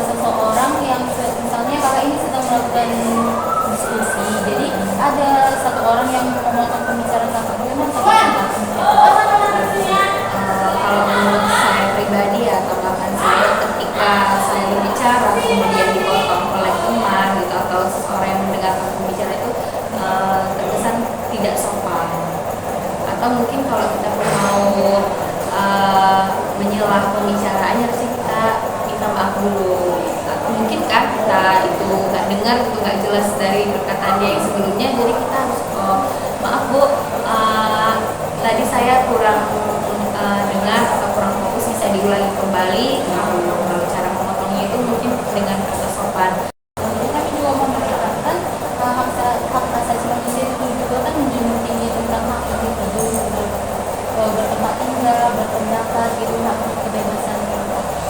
seseorang yang misalnya kakak ini sedang melakukan diskusi, jadi ada satu orang yang memotong pembicaraan kakak, bagaimana kakak Kalau menurut saya pribadi ya, tanggapan saya ketika saya berbicara kemudian dipotong oleh teman gitu atau seseorang yang mendengarkan pembicara itu terkesan tidak sopan. Atau mungkin kalau kita mau menyelah pembicaraannya harusnya kita minta maaf dulu. Atau mungkin kan kita itu nggak dengar, itu nggak jelas dari perkataan dia yang sebelumnya, jadi kita harus maaf Bu, tadi saya kurang dengar atau kurang fokus, bisa diulangi kembali. Kalau cara memotongnya itu mungkin dengan kata sopan. kami juga memperhatikan hak asasi manusia itu juga kan menjunjung tinggi tentang hak individu, bertempat tinggal, berpendapat, gitu, hak kebebasan.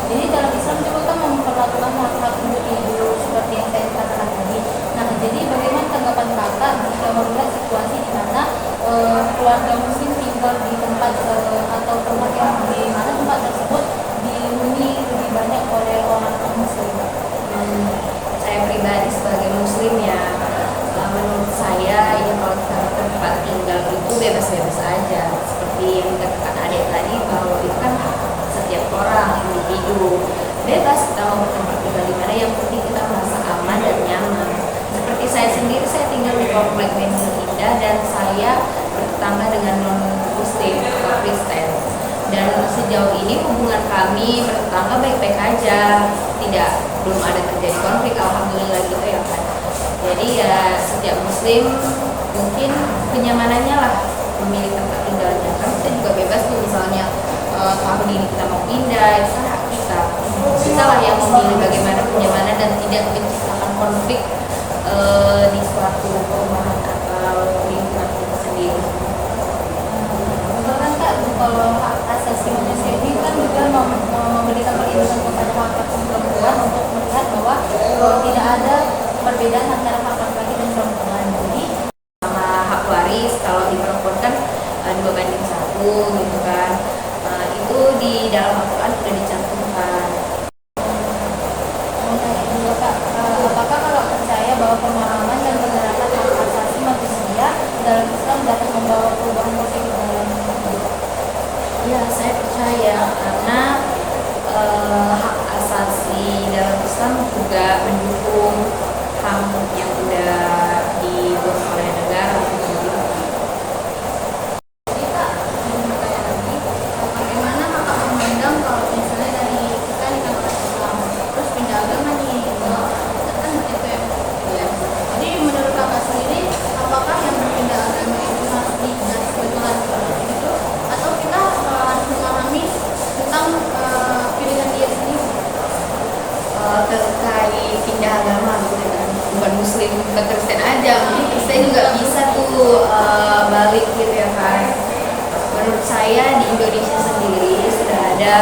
Jadi dalam Islam juga kan memperlakukan hak-hak individu seperti yang saya katakan tadi. Nah, jadi bagaimana tanggapan kakak jika melihat situasi di mana keluarga muslim tinggal di tempat atau tempat yang di mana tempat tersebut dihuni lebih banyak oleh orang muslim? Saya pribadi sebagai muslim ya, menurut saya ya kalau kita tempat tinggal itu bebas-bebas aja, seperti yang dikatakan adik tadi bahwa itu kan hak setiap orang individu, bebas kita mau bertempat tinggal di mana, yang penting kita merasa aman dan nyaman. Seperti saya sendiri, saya tinggal di komplek Bendul Indah dan saya bertetangga dengan non muslim atau Kristen, dan sejauh ini hubungan kami bertetangga baik-baik aja, belum ada terjadi konflik, alhamdulillah gitu ya kan. Jadi ya setiap muslim mungkin kenyamanannya lah memilih tempat tinggalnya, kan kita juga bebas tuh, misalnya tahun ini kita mau pindah, itu kan hak kita lah yang memilih bagaimana kenyamanan dan tidak menciptakan konflik di suatu perumahan atau lingkungan kita sendiri. Betul kan Kak, kalau hak asasi manusia ini kan juga memberikan perlindungan kepada hak perempuan untuk melihat bahwa tidak ada perbedaan antara hak laki-laki dan perempuan. Jadi sama hak waris, kalau di perempuan kan 2:1 gitu kan. Itu di dalam Al-Quran sudah dicantumkan. Apakah kalau percaya bahwa pemahaman dan penerapan hak asasi manusia dalam Islam dapat membawa perubahan positif dalam hidup? Ya, saya percaya karena hak asasi dalam Islam juga mendukung HAM yang sudah dibuat oleh negara. Jadi Kak, bertanya lagi, bagaimana Kakak memandang kalau misalnya dari kita nih kan orang Islam, terus pindah agama nih, kan itu ya. Jadi menurut Kakak sendiri, apakah yang berpindah agama itu harus digas kebetulan seperti itu, atau kita harus memahami tentang pilihan dia sendiri? Terkait pindah agama gitu kan, bukan muslim ke Kristen aja, mungkin Kristen juga bisa tuh balik gitu ya kan. Menurut saya di Indonesia sendiri sudah ada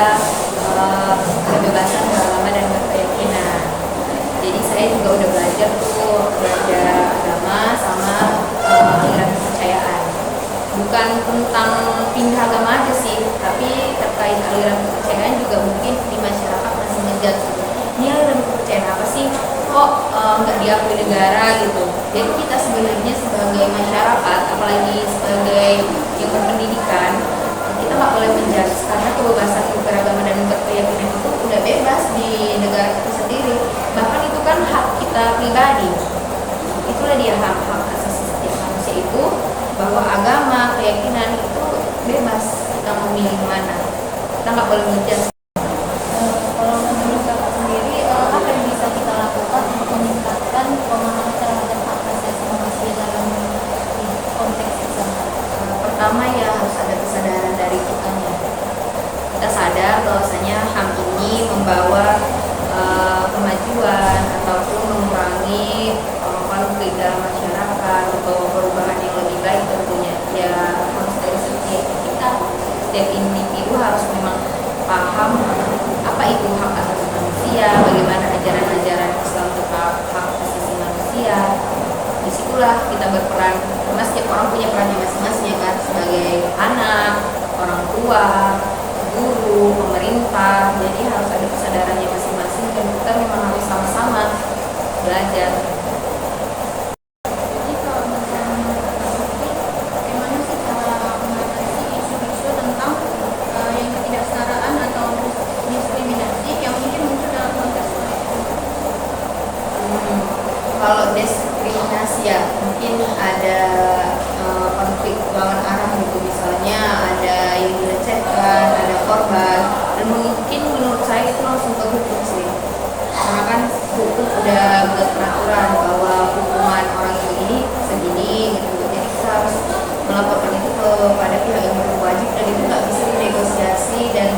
kebebasan beragama dan berkeyakinan. Jadi saya juga udah belajar agama sama aliran kepercayaan. Bukan tentang pindah agama aja sih, tapi terkait aliran kepercayaan juga mungkin di masyarakat masih ngejudge, ini aliran kepercayaan apa sih, kok nggak diakui negara gitu. Jadi kita sebenarnya sebagai masyarakat, apalagi sebagai yang berpendidikan, kita nggak boleh menjudge, karena kebebasan beragama dan berkeyakinan itu udah bebas di negara kita sendiri. Bahkan itu kan hak kita pribadi. Itulah dia hak asasi setiap manusia itu, bahwa agama, keyakinan itu bebas kita memilih mana. Kita nggak boleh menjudge. Kalau menurut Kakak sendiri, apa yang bisa kita lakukan untuk meningkatkan pemahaman terhadap hak asasi manusia dalam konteks Islam? Pertama ya harus ada kesadaran dari kitanya. Kita sadar bahwasanya HAM ini membawa kemajuan ataupun mengurangi konflik dalam masyarakat, membawa perubahan yang lebih baik tentunya. Ya harus dari setiap kita, setiap individu harus memang paham apa itu hak asasi manusia, bagaimana ajaran-ajaran Islam tentang hak asasi manusia. Disitulah kita berperan, karena setiap orang punya perannya masing-masing ya kan, sebagai anak, orang tua, guru, pemerintah. Jadi harus ada kesadarannya masing-masing dan kita memang harus sama-sama belajar. Jadi kalau misalnya bagaimana sih cara mengatasi isu-isu tentang yang ketidaksetaraan atau diskriminasi yang mungkin muncul dalam konteks politik? Kalau diskriminasi ya mungkin ada konflik lawan arah gitu, misalnya ada yang dilecehkan, ada korban, dan mungkin menurut saya itu langsung ke hukum sih, karena kan hukum udah buat peraturan bahwa hukuman orang ini segini gitu, jadi kita harus melaporkan itu kepada pihak yang berwajib, dan itu nggak bisa dinegosiasi dan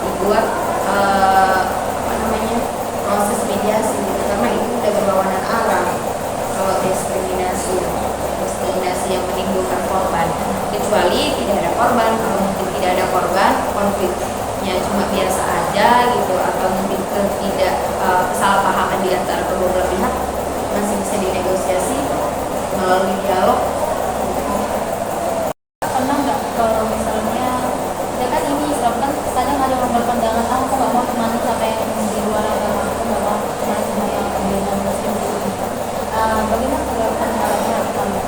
dibuat apa namanya proses mediasi gitu, karena itu udah berlawanan arah. Kalau diskriminasi yang menimbulkan korban, kecuali tidak ada korban. Kalau mungkin tidak ada korban, konfliknya cuma biasa aja gitu, atau mungkin tidak kesalahpahaman di antara kedua belah pihak, masih bisa dinegosiasi melalui dialog. Pernah nggak kalau misalnya ya kan ini Islam kan kadang ada orang berpandangan aku nggak mau teman sama yang di luar agama, aku nggak mau teman sama yang berbeda muslim gitu. Bagaimana tanggapan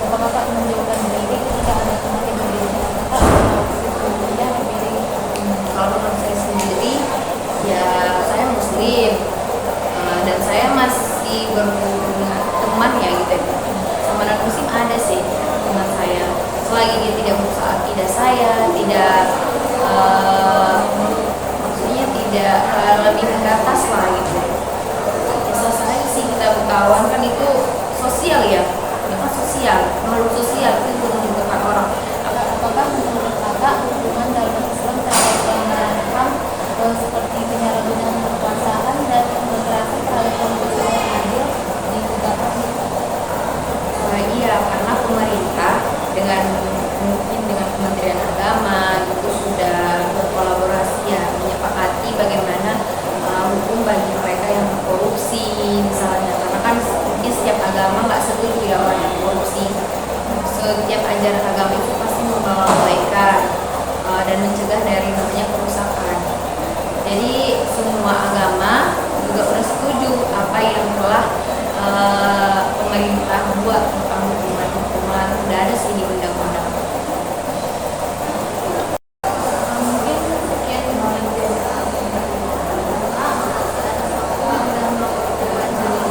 apakah Pak menjauhkan diri ketika ada teman yang berbeda dengan Bapak atau kemudian berbeda? Kalau menurut saya sendiri, ya saya muslim, dan saya masih berhubungan teman ya gitu. Sama non muslim ada sih teman saya, selagi dia tidak merusak akidah saya, tidak maksudnya tidak lebih ke atas lah gitu. Ya selesai sih, kita berkawan kan itu sosial ya, itu kan sosial, makhluk sosial, itu butuh membutuhkan orang. Apakah menurut Kakak hubungan dalam Islam terkait dengan HAM seperti penyalahgunaan kekuasaan dan kekerasan terhadap pembunuhan yang adil ditegakkan? Iya, karena pemerintah dengan mungkin dengan Kementerian Agama itu sudah berkolaborasi ya, menyepakati bagaimana hukum bagi mereka yang korupsi misalnya, karena kan mungkin setiap agama nggak setuju ya orang yang korupsi. Setiap ajaran agama itu pasti membawa kebaikan dan mencegah dari namanya kerusakan. Jadi semua agama juga sudah setuju apa yang telah pemerintah buat tentang hukuman udah ada sih di undang-undang. Mungkin sekian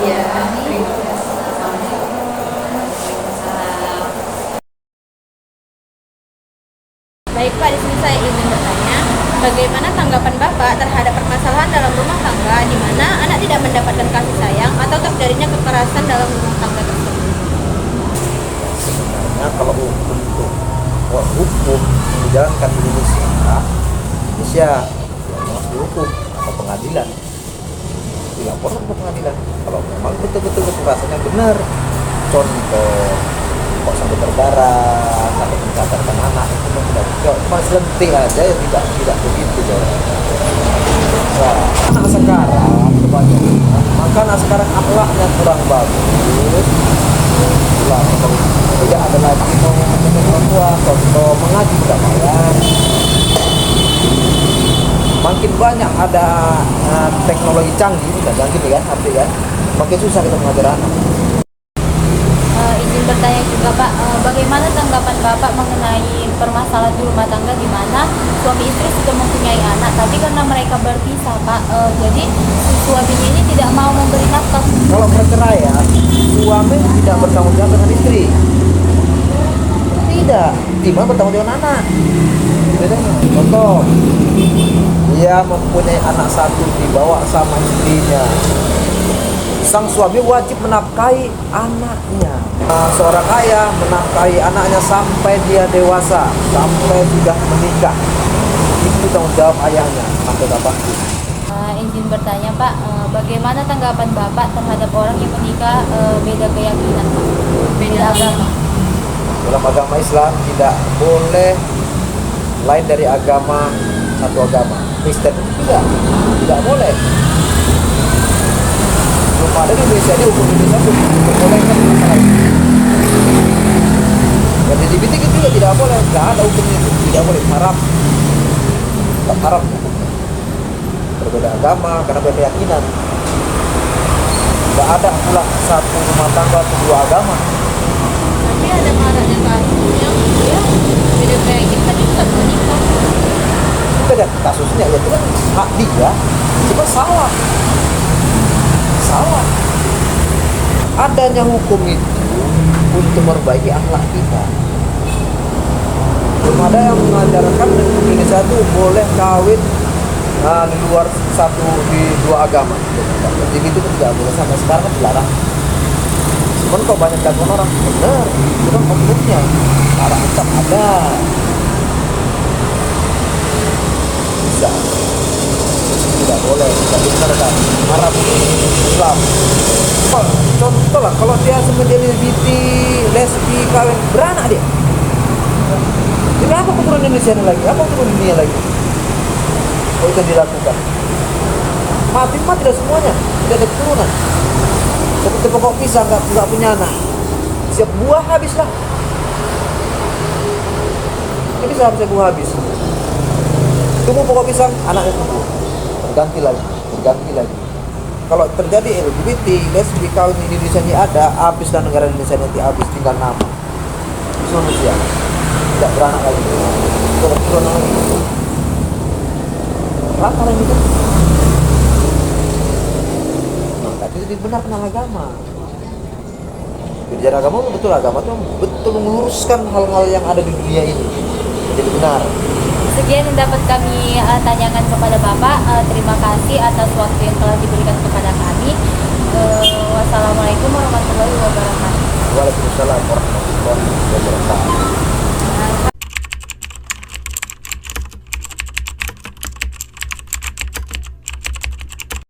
Iya, terima kasih. Waalaikumsalam. Baik Pak, di sini saya ingin bertanya, bagaimana tanggapan Bapak terhadap permasalahan dalam rumah tangga di mana anak tidak mendapatkan kasih sayang atau terjadinya kekerasan dalam rumah tangga tersebut? Sebenarnya kalau hukum dijalankan di Indonesia ya harus dihukum atau pengadilan, dilaporkan ke pengadilan kalau memang betul-betul kekerasannya benar. Contoh kok sampai berdarah, sampai mencatatkan anak, itu memang tidak bisa, cuma selentik aja ya, tidak begitu jawabannya. Nah, anak sekarang kebanyakan, maka anak sekarang akhlaknya kurang bagus, tidak ada lagi mau mendengar orang tua. Contoh mengaji kedamaian, makin banyak ada teknologi canggih, dan canggih kan, artinya makin susah kita mengajar anak. izin bertanya juga Pak, bagaimana tanggapan Bapak mengenai permasalahan di rumah tangga di mana suami istri sudah mempunyai anak, tapi karena mereka berpisah Pak, jadi si suaminya ini tidak mau memberi nafkah. Kalau perceraian, suami tidak bertanggung jawab dengan istri. Tidak, timbang bertanggung jawab dengan anak. Bedanya. Contoh, dia mempunyai anak satu dibawa sama istrinya. Sang suami wajib menafkahi anaknya. Seorang ayah menafkahi anaknya sampai dia dewasa, sampai sudah menikah. Itu tanggung jawab ayahnya sampai kapanpun. Izin bertanya Pak, bagaimana tanggapan Bapak terhadap orang yang menikah beda keyakinan Pak? Beda agama. Dalam agama Islam tidak boleh lain dari agama satu agama. Kristen itu tidak boleh. Belum ada di Indonesia, di hukum Indonesia pun diperbolehkan masalah itu. Dan LGBT juga tidak boleh, tidak ada hukumnya itu, tidak boleh, haram. Tetap haram hukumnya. Berbeda agama karena beda keyakinan. Tidak ada pula satu rumah tangga atau dua agama. Tapi ada maraknya kasus yang dia beda kayak kita juga menikah. Beda kasusnya ya, itu kan hak dia, cuma salah. Adanya hukum itu untuk memperbaiki akhlak kita. Belum ada yang mengajarkan di Indonesia itu boleh kawin di luar di dua agama. Jadi itu kan tidak boleh, sampai sekarang kan dilarang. Cuman kok banyak gangguan orang, benar, itu kan hukumnya. Arah tetap ada. Bisa. Tidak boleh, tidak dibenarkan. Arab, Islam. Contoh lah, kalau dia semenjak LGBT, lesbi, kawin, beranak dia. Jadi apa keturunan Indonesia ini lagi? Apa keturunan dunia lagi? Oh, itu dilakukan. Mati tidak semuanya, tidak ada keturunan. Seperti pokok pisang nggak punya anak, siap buah habislah. Ini bisa buah habis. Tumbuh pokok pisang, anaknya tumbuh, berganti lagi. Kalau terjadi LGBT, lesbi, kawin di Indonesia ini ada, habis dan negara Indonesia nanti habis, tinggal nama. Itu manusia, tidak beranak lagi, keturunan lagi. Rata lagi kan? Maka itu dibenarkan agama. Bicara agama betul, agama itu betul meluruskan hal-hal yang ada di dunia ini jadi benar. Sekian yang dapat kami tanyakan kepada Bapak. Terima kasih atas waktu yang telah diberikan kepada kami. Wassalamualaikum warahmatullahi wabarakatuh. Waalaikumsalam warahmatullahi wabarakatuh.